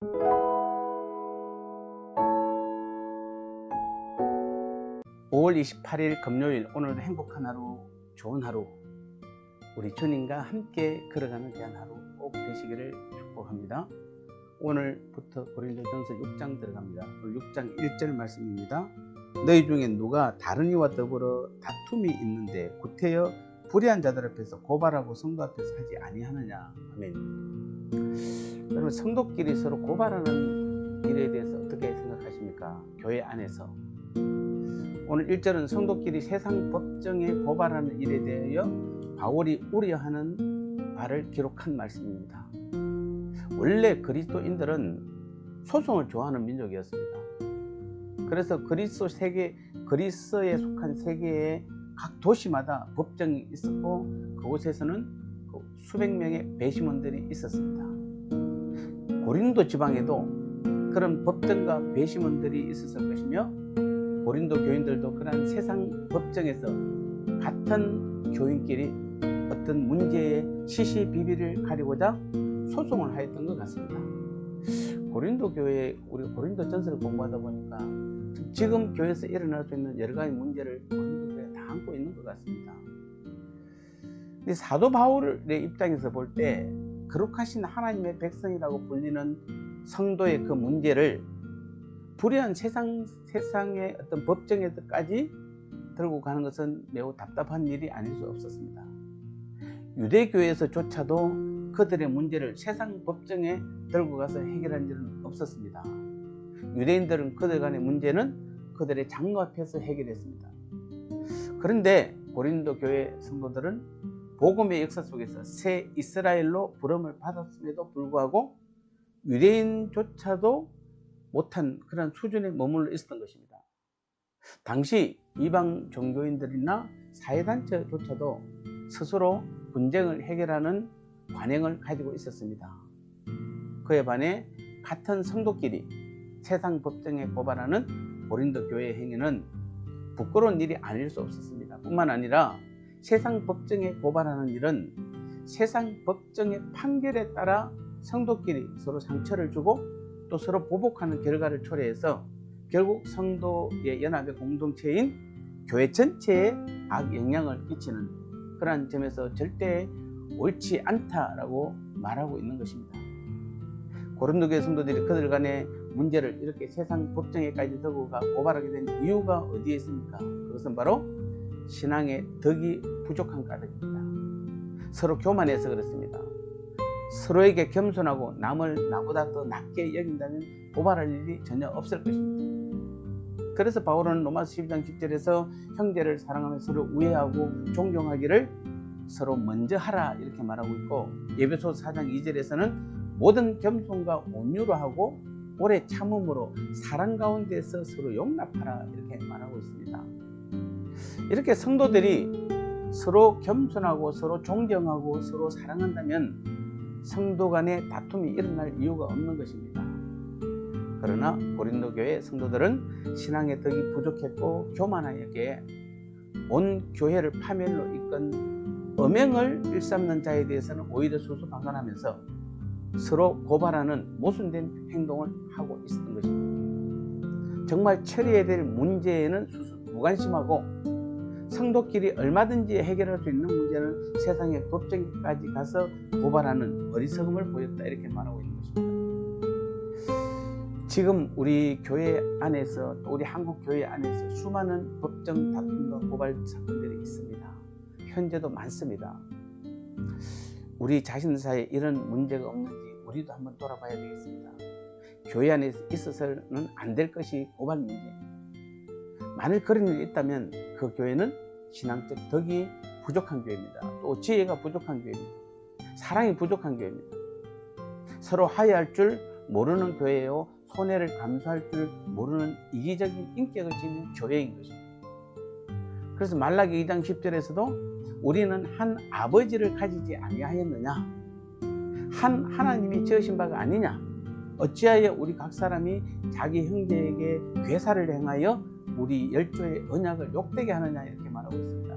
5월 28일 금요일, 오늘도 행복한 하루, 좋은 하루, 우리 주님과 함께 걸어가는 귀한 하루 꼭 되시기를 축복합니다. 오늘부터 고린도전서 6장 들어갑니다. 오늘 6장 1절 말씀입니다. 너희 중에 누가 다른 이와 더불어 다툼이 있는데 구태여 불의한 자들 앞에서 고발하고 성도 앞에서 하지 아니하느냐. 아멘. 여러분, 성도끼리 서로 고발하는 일에 대해서 어떻게 생각하십니까? 교회 안에서. 오늘 1절은 성도끼리 세상 법정에 고발하는 일에 대하여 바울이 우려하는 바를 기록한 말씀입니다. 원래 그리스도인들은 소송을 좋아하는 민족이었습니다. 그래서 그리스에 속한 세계의 각 도시마다 법정이 있었고 그곳에서는 수백 명의 배심원들이 있었습니다. 고린도 지방에도 그런 법정과 배심원들이 있었을 것이며 고린도 교인들도 그런 세상 법정에서 같은 교인끼리 어떤 문제의 시시비비를 가리고자 소송을 하였던 것 같습니다. 고린도 교회, 우리가 고린도 전서를 공부하다 보니까 지금 교회에서 일어날 수 있는 여러 가지 문제를 고린도 교회에 다 안고 있는 것 같습니다. 사도 바울의 입장에서 볼 때 거룩하신 하나님의 백성이라고 불리는 성도의 그 문제를 불의한 세상의 어떤 법정에까지 들고 가는 것은 매우 답답한 일이 아닐 수 없었습니다. 유대교에서조차도 그들의 문제를 세상 법정에 들고 가서 해결한 일은 없었습니다. 유대인들은 그들 간의 문제는 그들의 장로 앞에서 해결했습니다. 그런데 고린도 교회 성도들은 복음의 역사 속에서 새 이스라엘로 부름을 받았음에도 불구하고 유대인조차도 못한 그런 수준에 머물러 있었던 것입니다. 당시 이방 종교인들이나 사회단체조차도 스스로 분쟁을 해결하는 관행을 가지고 있었습니다. 그에 반해 같은 성도끼리 세상 법정에 고발하는 고린도 교회의 행위는 부끄러운 일이 아닐 수 없었습니다. 뿐만 아니라 세상 법정에 고발하는 일은 세상 법정의 판결에 따라 성도끼리 서로 상처를 주고 또 서로 보복하는 결과를 초래해서 결국 성도의 연합의 공동체인 교회 전체에 악영향을 끼치는 그러한 점에서 절대 옳지 않다라고 말하고 있는 것입니다. 고린도 교회 성도들이 그들 간의 문제를 이렇게 세상 법정에까지 들고 고발하게 된 이유가 어디에 있습니까? 그것은 바로 신앙의 덕이 부족한 까닭입니다. 서로 교만해서 그렇습니다. 서로에게 겸손하고 남을 나보다 더 낮게 여긴다면 고발할 일이 전혀 없을 것입니다. 그래서 바울은 로마서 12장 10절에서 형제를 사랑하며 서로 우애하고 존경하기를 서로 먼저 하라 이렇게 말하고 있고, 에베소서 4장 2절에서는 모든 겸손과 온유로 하고 오래 참음으로 사랑 가운데서 서로 용납하라 이렇게 말하고 있습니다. 이렇게 성도들이 서로 겸손하고 서로 존경하고 서로 사랑한다면 성도 간의 다툼이 일어날 이유가 없는 것입니다. 그러나 고린도 교회 성도들은 신앙의 덕이 부족했고 교만하게 온 교회를 파멸로 이끈 음행을 일삼는 자에 대해서는 오히려 수수방관하면서 서로 고발하는 모순된 행동을 하고 있었던 것입니다. 정말 처리해야 될 문제에는 무관심하고 성도끼리 얼마든지 해결할 수 있는 문제는 세상의 법정까지 가서 고발하는 어리석음을 보였다 이렇게 말하고 있는 것입니다. 지금 우리 교회 안에서 또 우리 한국 교회 안에서 수많은 법정 다툼과 고발 사건들이 있습니다. 현재도 많습니다. 우리 자신 사이에 이런 문제가 없는지 우리도 한번 돌아봐야 되겠습니다. 교회 안에 있어서는 안 될 것이 고발 문제. 만일 그런 일이 있다면 그 교회는 신앙적 덕이 부족한 교회입니다. 또 지혜가 부족한 교회입니다. 사랑이 부족한 교회입니다. 서로 화해할 줄 모르는 교회요, 손해를 감수할 줄 모르는 이기적인 인격을 지닌 교회인 것입니다. 그래서 말라기 2장 10절에서도 우리는 한 아버지를 가지지 아니하였느냐, 한 하나님이 지으신 바가 아니냐, 어찌하여 우리 각 사람이 자기 형제에게 괴사를 행하여 우리 열조의 언약을 욕되게 하느냐 이렇게 말하고 있습니다.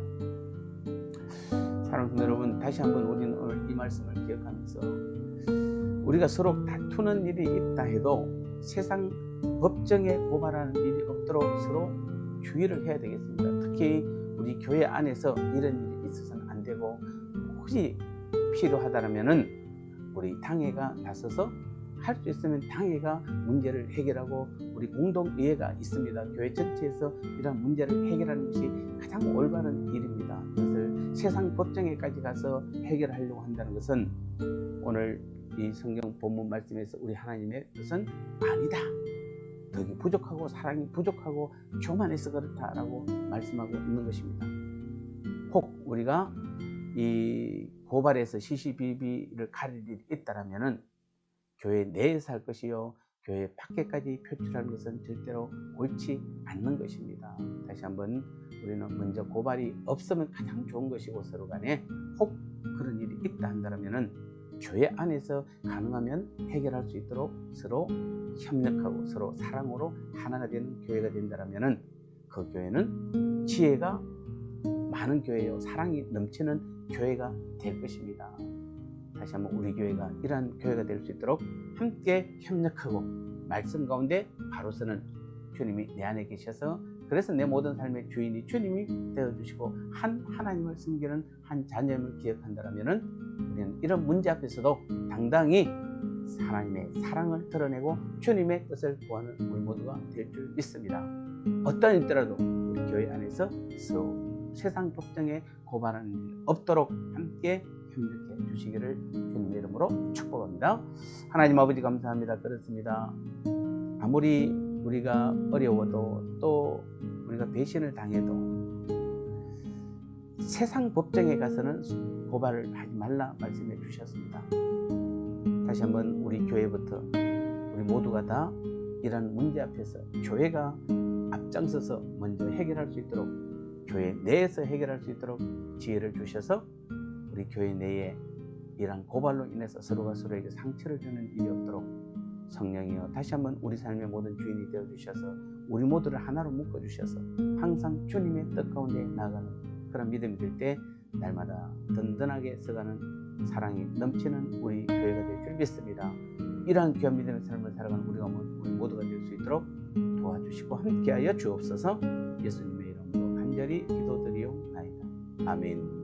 사랑하는 여러분, 다시 한번 우리는 오늘 이 말씀을 기억하면서 우리가 서로 다투는 일이 있다 해도 세상 법정에 고발하는 일이 없도록 서로 주의를 해야 되겠습니다. 특히 우리 교회 안에서 이런 일이 있어서는 안 되고, 혹시 필요하다면은 우리 당회가 나서서 할 수 있으면 당회가 문제를 해결하고, 우리 공동의회가 있습니다. 교회 전체에서 이런 문제를 해결하는 것이 가장 올바른 일입니다. 그것을 세상 법정에까지 가서 해결하려고 한다는 것은 오늘 이 성경 본문 말씀에서 우리 하나님의 뜻은 아니다. 덕이 부족하고 사랑이 부족하고 교만해서 그렇다라고 말씀하고 있는 것입니다. 혹 우리가 이 고발에서 시시비비를 가릴 일이 있다라면은 교회 내에서 할 것이요, 교회 밖에까지 표출하는 것은 절대로 옳지 않는 것입니다. 다시 한번, 우리는 먼저 고발이 없으면 가장 좋은 것이고, 서로 간에 혹 그런 일이 있다 한다면은 교회 안에서 가능하면 해결할 수 있도록 서로 협력하고 서로 사랑으로 하나가 되는 교회가 된다면은 그 교회는 지혜가 많은 교회요, 사랑이 넘치는 교회가 될 것입니다. 다시 한번 우리 교회가 이러한 교회가 될 수 있도록 함께 협력하고, 말씀 가운데 바로 서는 주님이 내 안에 계셔서, 그래서 내 모든 삶의 주인이 주님이 되어주시고 한 하나님을 섬기는 한 자녀임을 기억한다면 우리는 이런 문제 앞에서도 당당히 하나님의 사랑을 드러내고 주님의 뜻을 구하는 우리 모두가 될 줄 믿습니다. 어떤 일더라도 우리 교회 안에서 서로 세상 법정에 고발하는 일 없도록 함께 협력해 주시기를 주님의 이름으로 축복합니다. 하나님 아버지 감사합니다. 그렇습니다. 아무리 우리가 어려워도, 또 우리가 배신을 당해도 세상 법정에 가서는 고발을 하지 말라 말씀해 주셨습니다. 다시 한번 우리 교회부터 우리 모두가 다 이런 문제 앞에서 교회가 앞장서서 먼저 해결할 수 있도록, 교회 내에서 해결할 수 있도록 지혜를 주셔서 우리 교회 내에 이러한 고발로 인해서 서로가 서로에게 상처를 주는 일이 없도록 성령이여 다시 한번 우리 삶의 모든 주인이 되어주셔서 우리 모두를 하나로 묶어주셔서 항상 주님의 뜻 가운데 나아가는 그런 믿음이 될 때 날마다 든든하게 서가는 사랑이 넘치는 우리 교회가 될 줄 믿습니다. 이러한 귀한 믿음의 삶을 살아가는 우리 모두가 될 수 있도록 도와주시고 함께하여 주옵소서. 예수님의 이름으로 간절히 기도드리옵나이다. 아멘.